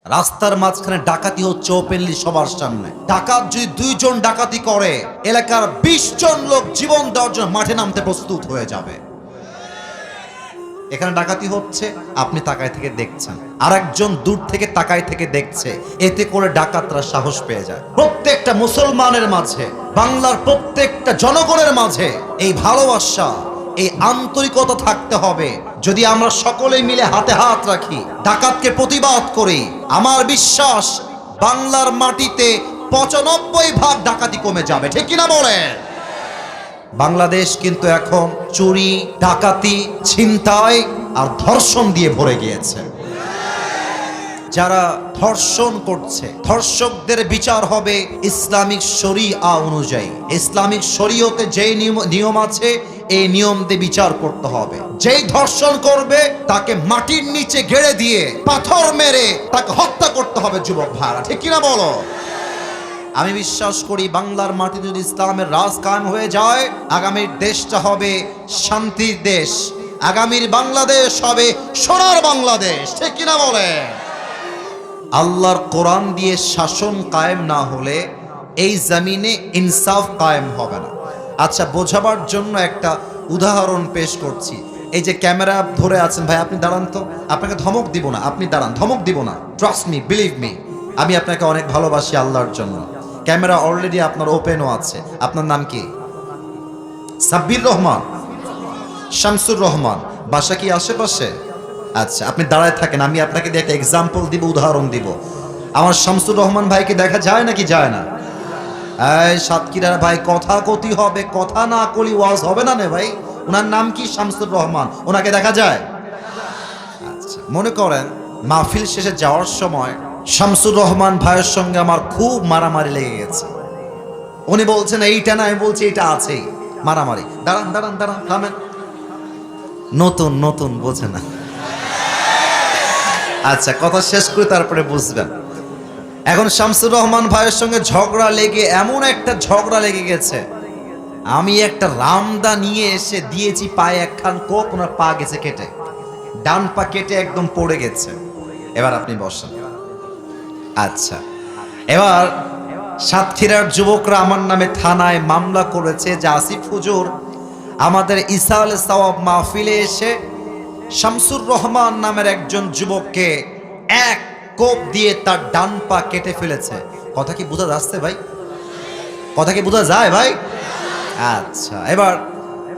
রাস্তার মাঝখানে ডাকাতি হচ্ছে ওপেনলি সবার সামনে। ডাকাত যদি 2 জন ডাকাতি করে, এলাকার 20 জন লোক জীবন দেওয়ার জন্য মাঠে নামতে প্রস্তুত হয়ে যাবে। এখানে ডাকাতি হচ্ছে, আপনি তাকায় থেকে দেখছেন, আর একজন দূর থেকে তাকায় থেকে দেখছে। এতে করে ডাকাতরা সাহস পেয়ে যায়। প্রত্যেকটা মুসলমানের মাঝে, বাংলার প্রত্যেকটা জনগণের মাঝে এই ভালোবাসা, এই আন্তরিকতা থাকতে হবে। যদি আমরা সকলে মিলে হাতে হাত রাখি, ডাকাতকে প্রতিবাদ করি, আমার বিশ্বাস বাংলার মাটিতে 95% ডাকাতি কমে যাবে। ঠিক কিনা বলেন? বাংলাদেশ কিন্তু এখন চুরি, ডাকাতি, ছিনতাই আর ধর্ষণ দিয়ে ভরে গিয়েছে। যারা ধর্ষণ করছে, ধর্ষকদের বিচার হবে ইসলামিক শরিয়া অনুযায়ী। ইসলামিক শরীয়তে যে নিয়ম আছে, এই নিয়ম দিয়ে বিচার করতে হবে। যেই ধর্ষণ করবে তাকে মাটির নিচে গেড়ে দিয়ে পাথর মেরে তাকে হত্যা করতে হবে। যুবক ভাইরা, ঠিক কিনা বলো? আমি বিশ্বাস করি বাংলার মাটিতে যদি ইসলামের রাজ কায়েম হয়ে যায়, আগামীর দেশটা হবে শান্তির দেশ। আগামীর বাংলাদেশ হবে সোনার বাংলাদেশ। ঠিক কিনা বলে? আল্লাহর কোরআন দিয়ে শাসন কায়েম না হলে এই জমিনে ইনসাফ কায়েম হবে না। আচ্ছা, বোঝাবার জন্য একটা উদাহরণ পেশ করছি। এই যে ক্যামেরা ধরে আছেন ভাই, আপনি দাঁড়ান তো। আপনাকে ধমক দিব না, আপনি দাঁড়ান, ধমক দিব না। ট্রাস্ট মি, বিলিভ মি, আমি আপনাকে অনেক ভালোবাসি আল্লাহর জন্য। ক্যামেরা অলরেডি আপনার ওপেনও আছে। আপনার নাম কি? সাব্বির রহমান, শামসুর রহমান। বাসা কি আশেপাশে? আচ্ছা, আপনি দাঁড়ায় থাকেন, আমি আপনাকে দিয়ে একটা এক্সাম্পল দিব, উদাহরণ দিব। আমার শামসুর রহমান ভাইকে দেখা যায় নাকি যায় না? এই সাতক্ষীরার ভাই, কথা কতি হবে, কথা না কলি ওয়াজ হবে না নে ভাই। ওনার নাম কি? শামসুর রহমান। ওনাকে দেখা যায়? আচ্ছা, মনে করেন মাহফিল শেষে যাওয়ার সময় শামসুর রহমান ভাইয়ের সঙ্গে আমার খুব মারামারি লেগে গেছে। উনি বলছেন এইটা না, আমি বলছি এটা আছেই। মারামারি। দাঁড়ান দাঁড়ান দাঁড়ান, থামেন। নতুন নতুন বোঝে না। আচ্ছা, কথা শেষ করে তারপরে বুঝবেন। এখন শামসুর রহমান ভাইয়ের সঙ্গে ঝগড়া লেগে, এমন একটা ঝগড়া লেগে গেছে, আমি একটা রামদা নিয়ে এসে দিয়েছি পায়ে একখান কোপ, ওনার পা গেছে কেটে, ডান পা কেটে একদম পড়ে গেছে। এবার আপনি বসেন। আচ্ছা, এবার সাতক্ষীরার যুবকরা আমার নামে থানায় মামলা করেছে যে আসিফ হুজুর আমাদের ইসাল সওয়াব মাহফিলে এসে শামসুর রহমান নামের একজন যুবককে এক কোপ দিয়ে তার ডান পা কেটে ফেলেছে। কথা কি বোঝা যাচ্ছে ভাই? কথা কি বোঝা যায় ভাই? আচ্ছা, এবার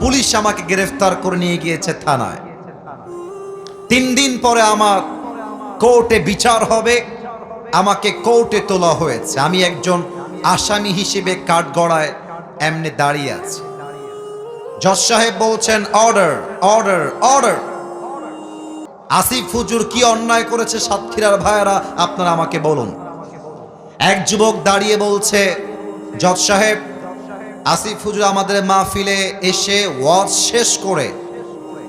পুলিশ আমাকে গ্রেফতার করে নিয়ে গিয়েছে থানায়। 3 দিন পরে আমার কোর্টে বিচার হবে। আমাকে কোর্টে তোলা হয়েছে। আমি একজন আসামি হিসেবে কাঠগড়ায় এমনি দাঁড়িয়ে আছি। জজ সাহেব বলছেন অর্ডার অর্ডার অর্ডার। আসিফ হুজুর কি অন্যায় করেছে সাতক্ষীরার ভাইয়েরা, আপনারা আমাকে বলুন। এক যুবক দাঁড়িয়ে বলছে, জজ সাহেব, আসিফ হুজুর আমাদের মাহফিলে এসে ওয়াজ শেষ করে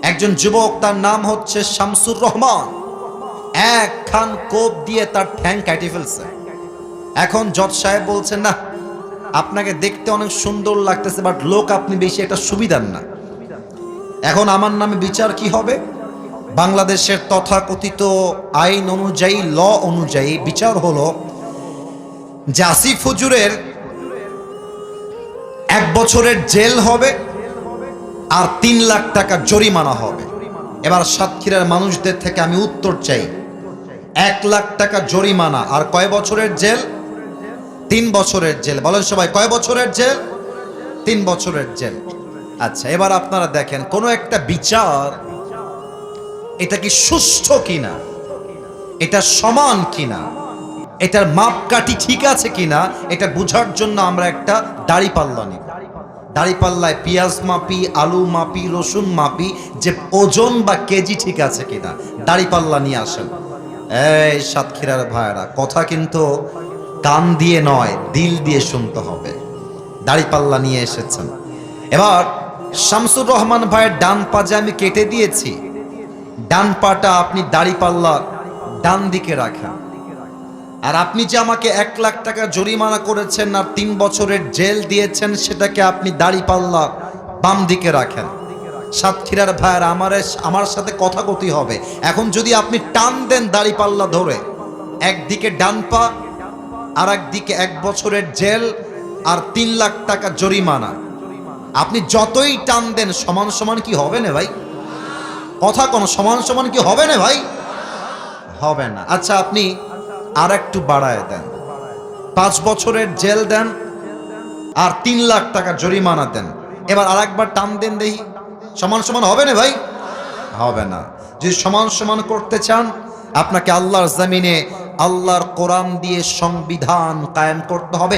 একজন যুবক, তার নাম হচ্ছে শামসুর রহমান, একখান কোপ দিয়ে তার ঠ্যাং কেটে ফেলছে। এখন জজ সাহেব বলছেন, না, আপনাকে দেখতে অনেক সুন্দর লাগতেছে, বাট লোক আপনি বেশি একটা সুবিধার না। এখন আমার নামে বিচার কি হবে? বাংলাদেশের তথাকথিত আইন অনুযায়ী, ল অনুযায়ী বিচার হলো যে আসিফ হুজুরের 1 বছরের জেল হবে আর 3 লাখ টাকা জরিমানা হবে। এবার সাতক্ষীরার মানুষদের থেকে আমি উত্তর চাই, 1 লাখ টাকা জরিমানা আর কয় বছরের জেল? 3 বছরের জেল। বলেন সবাই, কয় বছরের জেল? 3 বছরের জেল। আচ্ছা, এবার আপনারা দেখেন কোন একটা বিচার, এটা কি সুষ্ঠু কিনা, এটা সমান কিনা, এটার মাপকাঠি ঠিক আছে কিনা, এটা বোঝার জন্য আমরা একটা দাড়িপাল্লা নিব। দাড়িপাল্লায় পেঁয়াজ মাপি, আলু মাপি, রসুন মাপি, যে ওজন বা কেজি ঠিক আছে কিনা। দাড়িপাল্লা নিয়ে আসেন। এই সাতক্ষীরার ভাইয়েরা, কথা কিন্তু কান দিয়ে নয়, দিল দিয়ে শুনতে হবে। দাড়িপাল্লা নিয়ে এসেছেন। এবার শামসুর রহমান ভাইয়ের ডান পা যে আমি কেটে দিয়েছি, ডান পাটা আপনি দাড়িপাল্লা ডান দিকে রাখেন। আর আপনি যে আমাকে 1 লাখ টাকা জরিমানা করেছেন আর 3 বছরের জেল দিয়েছেন, সেটাকে আপনি দাড়িপাল্লা বাম দিকে রাখেন। সাতক্ষীরার ভাইয়ের আমার সাথে কথা কতি হবে। এখন যদি আপনি টান দেন দাড়িপাল্লা ধরে, একদিকে ডান পা, আর একদিকে 1 বছরের জেল আর 3 লাখ টাকা জরিমানা। আপনি যতই টান দেন সমান সমান কি হবে না ভাই? কথা কোন সমান সমান কি হবে না ভাই? হবে না। আচ্ছা আপনি আর একটু বাড়ায় দেন, 5 বছরের জেল দেন আর 3 লাখ টাকা জরিমানা দেন। এবার আর একবার টান দেন দেখি, সমান সমান হবে না ভাই? হবে না। যদি সমান সমান করতে চান, আপনাকে আল্লাহর জমিনে আল্লাহর কোরআন দিয়ে সংবিধান কায়েম করতে হবে।